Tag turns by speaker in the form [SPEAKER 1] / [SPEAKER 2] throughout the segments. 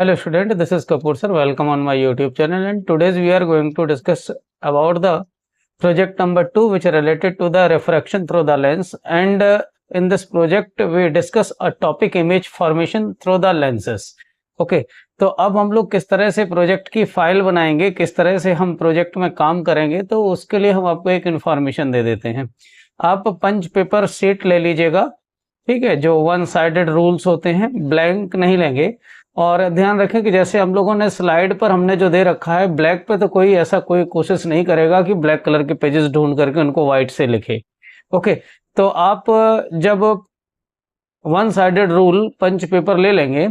[SPEAKER 1] Hello student, this is Kapoor sir. Welcome on my YouTube channel, and today we are going to discuss about the project number 2 which is related to the refraction through the lens, and in this project we discuss a topic image formation through the lenses. Okay तो अब हम लोग किस तरह से project की file बनाएंगे, किस तरह से हम प्रोजेक्ट में काम करेंगे, तो उसके लिए हम आपको एक इन्फॉर्मेशन दे देते हैं। आप पंच पेपर शीट ले लीजिएगा, ठीक है, जो वन साइडेड रूल्स होते हैं, ब्लैंक नहीं लेंगे। और ध्यान रखें कि जैसे हम लोगों ने स्लाइड पर हमने जो दे रखा है ब्लैक पे, तो कोई कोशिश नहीं करेगा कि ब्लैक कलर के पेजेस ढूंढ करके उनको व्हाइट से लिखे। ओके, तो आप जब वन साइडेड रूल पंच पेपर ले लेंगे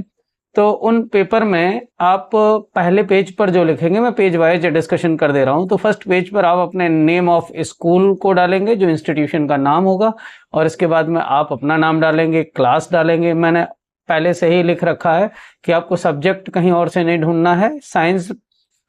[SPEAKER 1] तो उन पेपर में आप पहले पेज पर जो लिखेंगे, मैं पेज वाइज डिस्कशन कर दे रहा हूं, तो फर्स्ट पेज पर आप अपने नेम ऑफ स्कूल को डालेंगे, जो इंस्टीट्यूशन का नाम होगा, और इसके बाद में आप अपना नाम डालेंगे, क्लास डालेंगे। मैंने पहले से ही लिख रखा है कि आपको सब्जेक्ट कहीं और से नहीं ढूंढना है, साइंस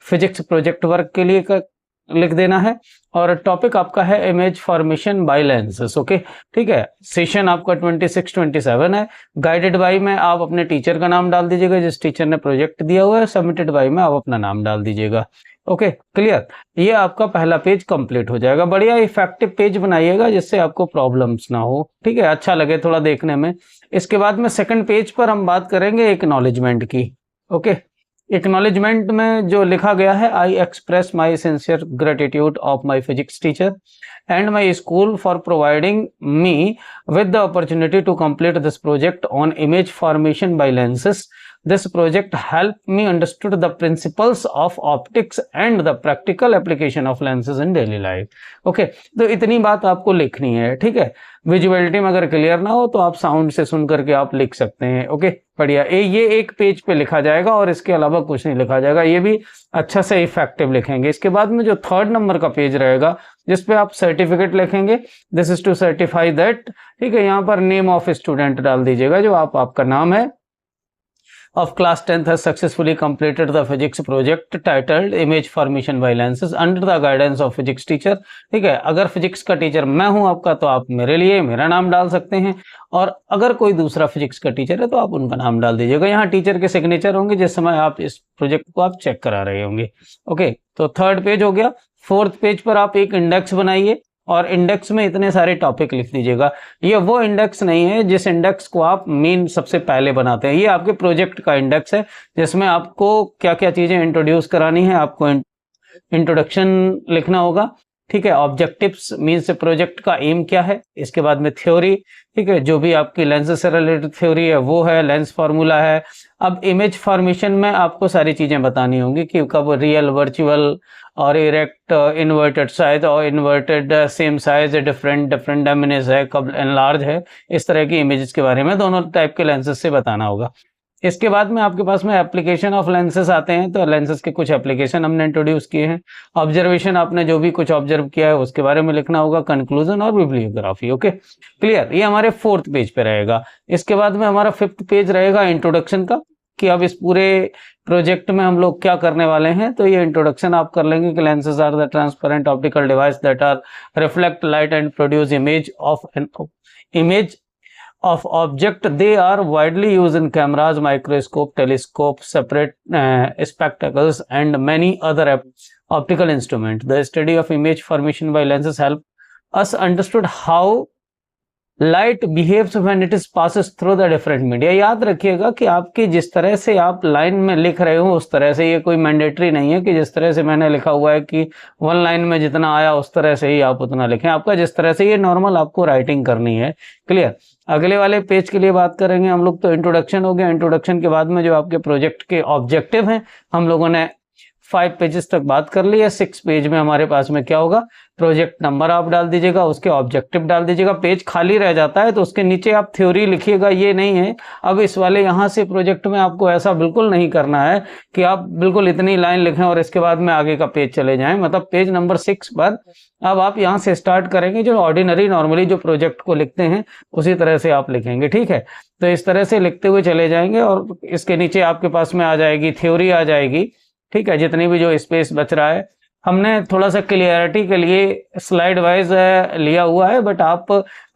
[SPEAKER 1] फिजिक्स प्रोजेक्ट वर्क के लिए लिख देना है। और टॉपिक आपका है image formation by lenses. Okay, ठीक है। सेशन आपका 26-27 है। गाइडेड बाय में आप अपने टीचर का नाम डाल दीजिएगा, जिस टीचर ने प्रोजेक्ट दिया हुआ है। सबमिटेड बाय में आप अपना नाम डाल दीजिएगा। Okay, clear. ये आपका पहला पेज कंप्लीट हो जाएगा। बढ़िया इफेक्टिव पेज बनाइएगा जिससे आपको प्रॉब्लम्स ना हो, ठीक है, अच्छा लगे थोड़ा देखने में। इसके बाद में सेकंड पेज पर हम बात करेंगे एक्नॉलेजमेंट की। ओके, एक्नॉलेजमेंट में जो लिखा गया है, I express my sincere gratitude of my physics teacher and my school for providing me with the opportunity to complete this project on image formation by lenses. This project helped me understood the principles of optics and the practical application of lenses in daily life. Okay, तो इतनी बात आपको लिखनी है, ठीक है। Visuality में अगर क्लियर ना हो तो आप साउंड से सुन करके आप लिख सकते हैं। ओके, बढ़िया। ये एक पेज पे लिखा जाएगा और इसके अलावा कुछ नहीं लिखा जाएगा। ये भी अच्छा से इफेक्टिव लिखेंगे। इसके बाद में जो थर्ड नंबर का पेज रहेगा जिसपे आप सर्टिफिकेट लिखेंगे, this is to certify that, ठीक है। यहाँ पर नेम ऑफ स्टूडेंट डाल दीजिएगा, जो आपका नाम है, of class 10th has successfully completed the physics project titled image formation by lenses under the guidance of physics teacher। ठीक है, अगर फिजिक्स का टीचर मैं हूं आपका तो आप मेरे लिए मेरा नाम डाल सकते हैं, और अगर कोई दूसरा फिजिक्स का टीचर है तो आप उनका नाम डाल दीजिएगा। यहाँ टीचर के सिग्नेचर होंगे जिस समय आप इस प्रोजेक्ट को आप चेक करा रहे होंगे। ओके, तो थर्ड पेज हो गया। फोर्थ पेज पर आप एक इंडेक्स बनाइए और इंडेक्स में इतने सारे टॉपिक लिख दीजिएगा। ये वो इंडेक्स नहीं है जिस इंडेक्स को आप मेन सबसे पहले बनाते हैं। ये आपके प्रोजेक्ट का इंडेक्स है जिसमें आपको क्या क्या चीजें इंट्रोड्यूस करानी है, आपको इंट्रोडक्शन लिखना होगा, ठीक है। ऑब्जेक्टिव्स मीन्स प्रोजेक्ट का एम क्या है, इसके बाद में थ्योरी, ठीक है, जो भी आपकी लेंस से रिलेटेड थ्योरी है वो है, लेंस फार्मूला है। अब इमेज फॉर्मेशन में आपको सारी चीजें बतानी होंगी कि कब रियल, वर्चुअल और इरेक्ट, इन्वर्टेड साइज और inverted same size, different dimension है, कब एनलार्ज है, इस तरह की इमेजेस के बारे में दोनों टाइप के लेंसेज से बताना होगा। इसके बाद में आपके पास में एप्लीकेशन ऑफ लेंसेज आते हैं, तो लेंसेज के कुछ एप्लीकेशन हमने इंट्रोड्यूस किए हैं। ऑब्जर्वेशन, आपने जो भी कुछ ऑब्जर्व किया है उसके बारे में लिखना होगा, कंक्लूजन और बिब्लियोग्राफी। Okay, clear. ये हमारे फोर्थ पेज पे रहेगा। इसके बाद में हमारा फिफ्थ पेज रहेगा इंट्रोडक्शन का, कि अब इस पूरे प्रोजेक्ट में हम लोग क्या करने वाले हैं। तो ये इंट्रोडक्शन आप कर लेंगे कि lenses are the transparent optical device that are reflect light and produce image of object. They are widely used in cameras, microscope, telescope, separate spectacles and many other optical instruments. The study of image formation by lenses help us understood how light behaves when it is passes through the different media. याद रखिएगा कि आपकी जिस तरह से आप line में लिख रहे हो उस तरह से, ये कोई मैंडेटरी नहीं है कि जिस तरह से मैंने लिखा हुआ है कि वन लाइन में जितना आया उस तरह से ही आप उतना लिखें। आपका जिस तरह से ये नॉर्मल आपको राइटिंग करनी है, क्लियर। अगले वाले पेज के लिए बात करेंगे हम लोग। तो इंट्रोडक्शन हो गया। इंट्रोडक्शन के बाद में जो आपके प्रोजेक्ट के ऑब्जेक्टिव हैं, हम लोगों ने 5 पेजेस तक बात कर ली है। 6 पेज में हमारे पास में क्या होगा, प्रोजेक्ट नंबर आप डाल दीजिएगा, उसके ऑब्जेक्टिव डाल दीजिएगा। पेज खाली रह जाता है तो उसके नीचे आप थ्योरी लिखिएगा, ये नहीं है। अब इस वाले यहाँ से प्रोजेक्ट में आपको ऐसा बिल्कुल नहीं करना है कि आप बिल्कुल इतनी लाइन लिखें और इसके बाद में आगे का पेज चले जाएं। मतलब पेज नंबर 6 पर अब आप यहाँ से स्टार्ट करेंगे, जो ऑर्डिनरी नॉर्मली जो प्रोजेक्ट को लिखते हैं उसी तरह से आप लिखेंगे, ठीक है। तो इस तरह से लिखते हुए चले जाएंगे और इसके नीचे आपके पास में आ जाएगी थ्योरी, आ जाएगी, ठीक है। जितनी भी जो स्पेस बच रहा है, हमने थोड़ा सा क्लियरिटी के लिए स्लाइड वाइज लिया हुआ है, बट आप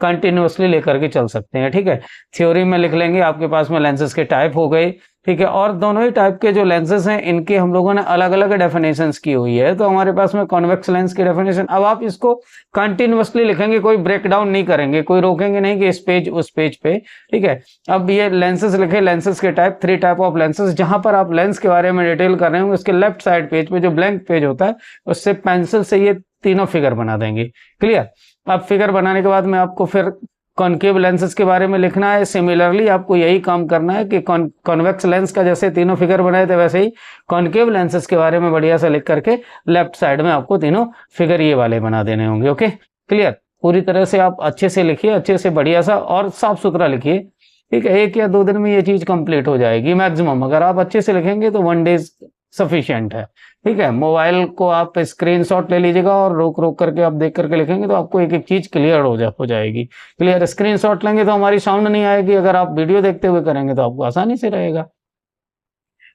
[SPEAKER 1] कंटिन्यूअसली लेकर के चल सकते हैं, ठीक है। थ्योरी में लिख लेंगे, आपके पास में लेंसेज के टाइप हो गए, ठीक है, और दोनों ही टाइप के जो लेंसेज हैं इनके हम लोगों ने अलग अलग डेफिनेशंस की हुई है। तो हमारे पास में कॉन्वेक्स लेंस की डेफिनेशन, अब आप इसको कंटिन्यूअसली लिखेंगे, कोई ब्रेक डाउन नहीं करेंगे, कोई रोकेंगे नहीं कि इस पेज उस पेज पे, ठीक है। अब ये लेंसेज लिखे, लेंसेज के टाइप, 3 टाइप ऑफ लेंसेज। जहां पर आप लेंस के बारे में डिटेल कर रहे होंगे उसके लेफ्ट साइड पेज पे जो ब्लैंक पेज होता है उससे पेंसिल से ये तीनों फिगर बना देंगे, क्लियर। अब फिगर बनाने के बाद में आपको फिर कॉनकेव लेंसेज के बारे में लिखना है। सिमिलरली आपको यही काम करना है कि कॉन्वेक्स लेंस का जैसे तीनों फिगर बनाए थे वैसे ही कॉनकेव लेंसेज के बारे में बढ़िया से लिख करके लेफ्ट साइड में आपको तीनों फिगर ये वाले बना देने होंगे, ओके, क्लियर। पूरी तरह से आप अच्छे से लिखिए, अच्छे से बढ़िया सा और साफ सुथरा लिखिए, ठीक है। 1 या 2 दिन में ये चीज कंप्लीट हो जाएगी मैक्सिमम। अगर आप अच्छे से लिखेंगे तो 1 डेज सफिशिएंट है, ठीक है। मोबाइल को आप स्क्रीनशॉट ले लीजिएगा और रोक रोक करके आप देख करके लिखेंगे तो आपको एक एक चीज क्लियर हो जाएगी, क्लियर। स्क्रीनशॉट लेंगे तो हमारी साउंड नहीं आएगी, अगर आप वीडियो देखते हुए करेंगे तो आपको आसानी से रहेगा,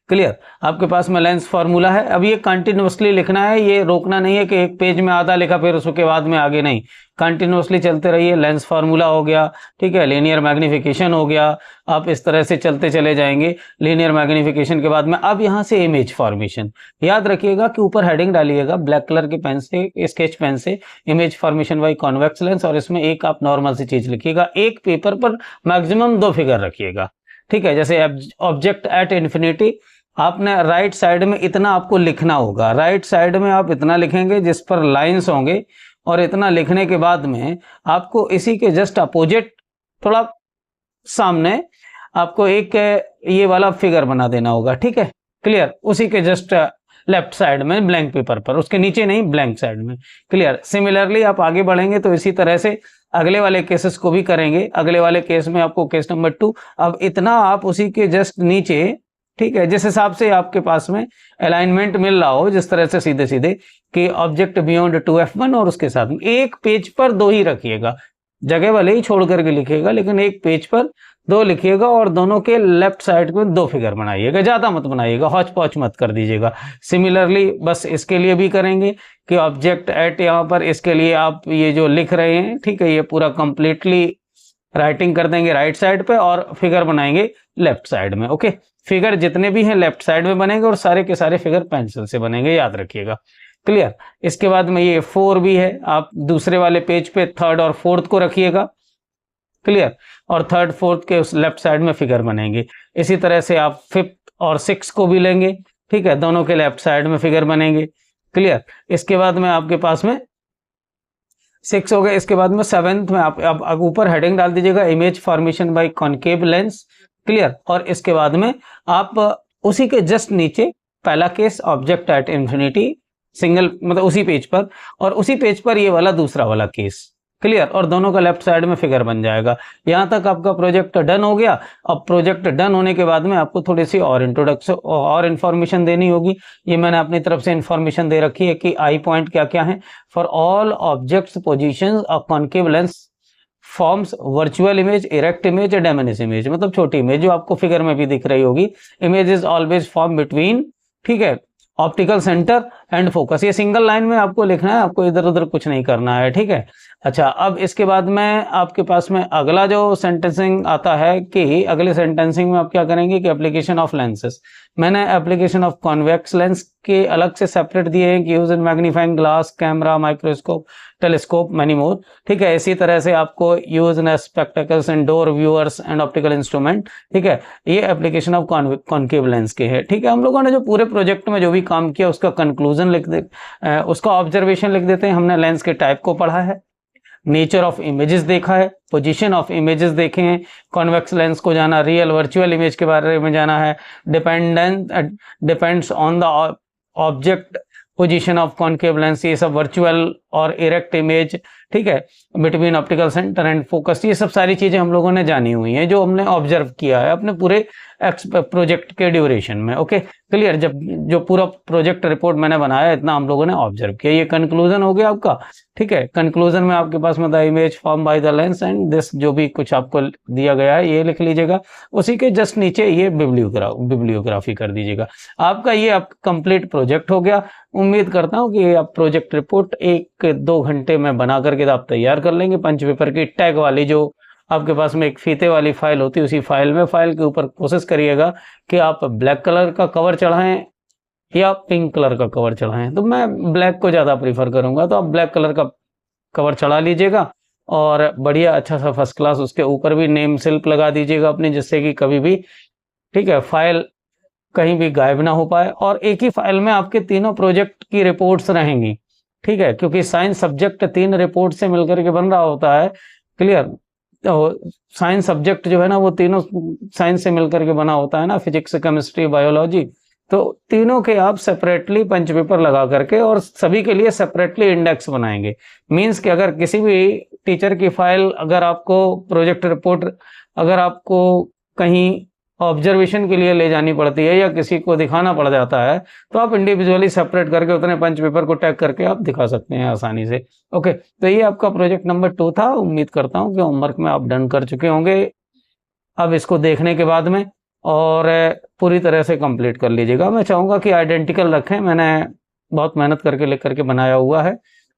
[SPEAKER 1] क्लियर। आपके पास में लेंस फार्मूला है। अब ये कंटिन्यूअसली लिखना है, ये रोकना नहीं है कि एक पेज में आधा लिखा फिर उसके बाद में आगे नहीं, कंटिन्यूअसली चलते रहिए। लेंस फार्मूला हो गया, ठीक है, लीनियर मैग्निफिकेशन हो गया, आप इस तरह से चलते चले जाएंगे। लीनियर मैग्निफिकेशन के बाद में अब यहाँ से इमेज फॉर्मेशन, याद रखिएगा कि ऊपर हेडिंग डालिएगा ब्लैक कलर के पेन से, स्केच पेन से, image formation by convex lens, और इसमें एक आप नॉर्मल सी चीज लिखिएगा। एक पेपर पर मैक्सिमम 2 फिगर रखिएगा, ठीक है। जैसे ऑब्जेक्ट एट इन्फिनिटी, आपने राइट साइड में इतना आपको लिखना होगा, राइट साइड में आप इतना लिखेंगे जिस पर लाइंस होंगे, और इतना लिखने के बाद में आपको इसी के जस्ट अपोजिट थोड़ा सामने आपको एक ये वाला फिगर बना देना होगा, ठीक है, क्लियर। उसी के जस्ट लेफ्ट साइड में ब्लैंक पेपर पर, उसके नीचे नहीं, ब्लैंक साइड में, क्लियर। सिमिलरली आप आगे बढ़ेंगे तो इसी तरह से अगले वाले केसेस को भी करेंगे। अगले वाले केस में आपको केस नंबर 2, अब इतना आप उसी के जस्ट नीचे, ठीक है, जिस हिसाब से आपके पास में अलाइनमेंट मिल रहा हो, जिस तरह से सीधे सीधे कि ऑब्जेक्ट बियॉन्ड 2F1 और उसके साथ में एक पेज पर 2 ही रखिएगा, जगह वाले ही छोड़ करके लिखिएगा, लेकिन एक पेज पर 2 लिखिएगा और दोनों के लेफ्ट साइड में 2 फिगर बनाइएगा, ज्यादा मत बनाइएगा, हौच पौच मत कर दीजिएगा। सिमिलरली बस इसके लिए भी करेंगे कि ऑब्जेक्ट एट, यहाँ पर इसके लिए आप ये जो लिख रहे हैं, ठीक है, ये पूरा कंप्लीटली राइटिंग कर देंगे राइट साइड पे और फिगर बनाएंगे लेफ्ट साइड में, ओके। फिगर जितने भी हैं लेफ्ट साइड में बनेंगे और सारे के सारे फिगर पेंसिल से बनेंगे, याद रखिएगा, क्लियर। इसके बाद में ये 4 भी है, आप दूसरे वाले पेज पे 3rd और 4th को रखिएगा, क्लियर, और 3rd 4th के उस लेफ्ट साइड में फिगर बनेंगे। इसी तरह से आप 5th और 6th को भी लेंगे, ठीक है, दोनों के लेफ्ट साइड में फिगर बनेंगे, क्लियर। इसके बाद में आपके पास में 6 हो गए। इसके बाद में 7th में आप ऊपर हेडिंग डाल दीजिएगा image formation by concave lens, clear. और इसके बाद में आप उसी के जस्ट नीचे पहला case object at infinity, single मतलब उसी पेज पर, और उसी पेज पर ये वाला दूसरा वाला केस, क्लियर, और दोनों का लेफ्ट साइड में फिगर बन जाएगा। यहां तक आपका प्रोजेक्ट डन हो गया। अब प्रोजेक्ट डन होने के बाद में आपको थोड़ी सी और इंट्रोडक्शन और इन्फॉर्मेशन देनी होगी। ये मैंने अपनी तरफ से इन्फॉर्मेशन दे रखी है कि आई पॉइंट क्या क्या है। For all objects positions of concave lens forms virtual image, erect image, diminished image, मतलब छोटी इमेज जो आपको फिगर में भी दिख रही होगी। Image is always form between, ठीक है, ऑप्टिकल सेंटर एंड फोकस। ये सिंगल लाइन में आपको लिखना है, आपको इधर उधर कुछ नहीं करना है, ठीक है। अच्छा, अब इसके बाद में आपके पास में अगला जो सेंटेंसिंग आता है कि अगले सेंटेंसिंग में आप क्या करेंगे कि एप्लीकेशन ऑफ लेंसेस। मैंने एप्लीकेशन ऑफ कॉन्वेक्स लेंस के अलग से सेपरेट दिए हैं कि use in magnifying glass, camera, microscope, telescope, many more, ठीक है। इसी तरह से आपको use in spectacles, indoor viewers and optical instrument, ठीक है। ये एप्लीकेशन ऑफ कॉनकेव लेंस के है, ठीक है। हम लोगों ने जो पूरे प्रोजेक्ट में जो भी काम किया उसका कंक्लूजन लिख दे, उसका ऑब्जर्वेशन लिख देते हैं। हमने लेंस के टाइप को पढ़ा है, नेचर ऑफ इमेजेस देखा है, पोजीशन ऑफ इमेजेस देखे हैं, कॉन्वेक्स लेंस को जाना, रियल वर्चुअल इमेज के बारे में जाना है, depends on the object position of concave lens, ये सब वर्चुअल और इरेक्ट इमेज, ठीक है, between optical centre and focus, ये सब सारी चीजें हम लोगों ने जानी हुई हैं जो हमने ऑब्जर्व किया है अपने पूरे प्रोजेक्ट के ड्यूरेशन में, ओके, क्लियर। जब जो पूरा प्रोजेक्ट रिपोर्ट मैंने बनाया इतना हम लोगों ने ऑब्जर्व किया। ये कंक्लूजन हो गया आपका, ठीक है। कंक्लूजन में आपके पास में the image form by the lens and this, जो भी कुछ आपको दिया गया है ये लिख लीजिएगा। उसी के जस्ट नीचे ये बिब्लियोग्राफी कर दीजिएगा। आपका ये कंप्लीट प्रोजेक्ट हो गया। उम्मीद करता हूँ कि आप प्रोजेक्ट रिपोर्ट एक के 2 घंटे में बना करके आप तैयार कर लेंगे। पंच पेपर की टैग वाली जो आपके पास में एक फीते वाली फाइल होती है, उसी फाइल में, फाइल के ऊपर कोशिश करिएगा कि आप ब्लैक कलर का कवर चढ़ाएं या पिंक कलर का कवर चढ़ाएं। तो मैं ब्लैक को ज़्यादा प्रीफर करूंगा, तो आप ब्लैक कलर का कवर चढ़ा लीजिएगा और बढ़िया अच्छा सा फर्स्ट क्लास उसके ऊपर भी नेम स्लिप लगा दीजिएगा अपनी, जिससे कि कभी भी, ठीक है, फाइल कहीं भी गायब ना हो पाए। और एक ही फाइल में आपके तीनों प्रोजेक्ट की रिपोर्ट्स रहेंगी, ठीक है, क्योंकि साइंस सब्जेक्ट 3 रिपोर्ट से मिलकर के बन रहा होता है। क्लियर? तो साइंस सब्जेक्ट जो है ना वो तीनों साइंस से मिलकर के बना होता है ना, फिजिक्स, केमिस्ट्री, बायोलॉजी। तो तीनों के आप सेपरेटली पंच पेपर लगा करके और सभी के लिए सेपरेटली इंडेक्स बनाएंगे। मींस कि अगर किसी भी टीचर की फाइल, अगर आपको प्रोजेक्ट रिपोर्ट, अगर आपको कहीं ऑब्जर्वेशन के लिए ले जानी पड़ती है या किसी को दिखाना पड़ जाता है, तो आप इंडिविजुअली सेपरेट करके उतने पंच पेपर को टैग करके आप दिखा सकते हैं आसानी से। ओके, तो ये आपका प्रोजेक्ट नंबर 2 था। उम्मीद करता हूँ कि होमवर्क में आप डन कर चुके होंगे अब इसको देखने के बाद में, और पूरी तरह से कंप्लीट कर लीजिएगा। मैं चाहूँगा कि आइडेंटिकल रखें, मैंने बहुत मेहनत करके लिख करके बनाया हुआ है।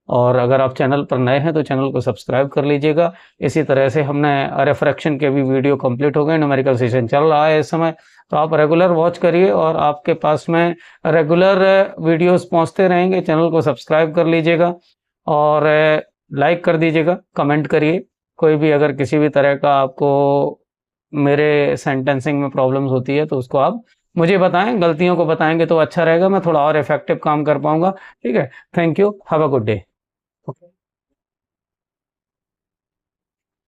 [SPEAKER 1] और अगर आप चैनल पर नए हैं तो चैनल को सब्सक्राइब कर लीजिएगा। इसी तरह से हमने रिफ्रैक्शन के भी वीडियो कंप्लीट हो गए, न्यूमेरिकल सेशन चल रहा है इस समय, तो आप रेगुलर वॉच करिए और आपके पास में रेगुलर वीडियोस पहुंचते रहेंगे। चैनल को सब्सक्राइब कर लीजिएगा और लाइक कर दीजिएगा, कमेंट करिए। कोई भी अगर किसी भी तरह का आपको मेरे सेंटेंसिंग में प्रॉब्लम्स होती है तो उसको आप मुझे बताएं, गलतियों को बताएंगे तो अच्छा रहेगा, मैं थोड़ा और इफेक्टिव काम कर पाऊंगा। ठीक है, thank you, have a good day.